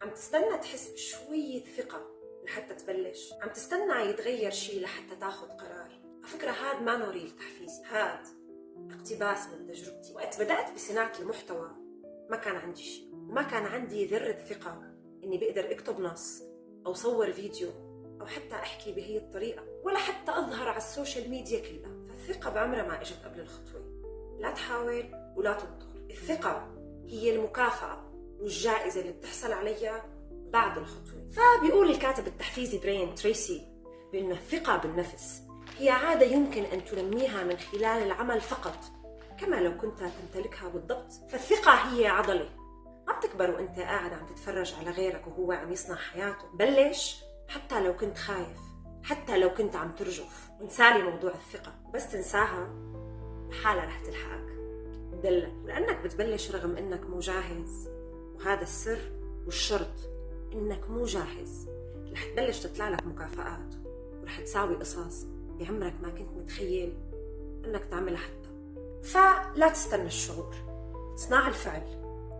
عم تستنى تحس بشوية ثقة لحتى تبلش؟ عم تستنى يتغير شيء لحتى تاخد قرار؟ على فكرة هاد ما نوريل تحفيزي، هاد اقتباس من تجربتي. وقت بدأت بصناعة المحتوى ما كان عندي شيء، وما كان عندي ذرة ثقة إني بقدر أكتب نص أو صور فيديو أو حتى أحكي بهي الطريقة، ولا حتى أظهر على السوشيال ميديا كلها. فالثقة بعمرها ما إجت قبل الخطوة. لا تحاول ولا تنطر. الثقة هي المكافأة والجائزة اللي بتحصل عليها بعد الخطوة. فبيقول الكاتب التحفيزي برين تريسي بأن الثقة بالنفس هي عادة يمكن أن تنميها من خلال العمل فقط، كما لو كنت تمتلكها بالضبط. فالثقة هي عضلة ما بتكبر وانت قاعد عم تتفرج على غيرك وهو عم يصنع حياته. بلش حتى لو كنت خايف، حتى لو كنت عم ترجف. وانسالي موضوع الثقة، بس تنساها حالة رح تلحقك تدلك، ولأنك بتبلش رغم انك مو جاهز. وهذا السر والشرط، انك مو جاهز. رح تبلش تطلع لك مكافآت ورح تساوي قصص بعمرك ما كنت متخيل انك تعملها حتى. فلا تستنى الشعور، صنع الفعل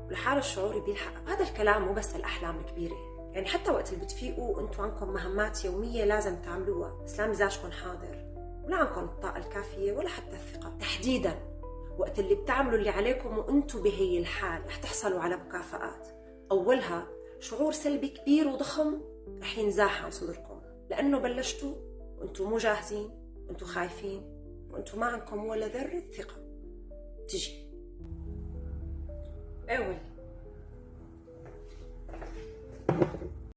ولحال الشعور بيلحق. هذا الكلام مو بس الأحلام الكبيرة، يعني حتى وقت اللي بتفيقوا وانتوا عندكم مهمات يومية لازم تعملوها بس لا مزاجكم حاضر ولا عندكم الطاقة الكافية ولا حتى الثقة. تحديدا وقت اللي بتعملوا اللي عليكم وانتوا بهي الحال رح تحصلوا على مكافآت. أولها شعور سلبي كبير وضخم رح ينزاح عن صدركم، لأنه بلشتوا وانتوا مو جاهزين، وانتوا خايفين، وانتوا ما عندكم ولا ذرة ثقة. تجي أول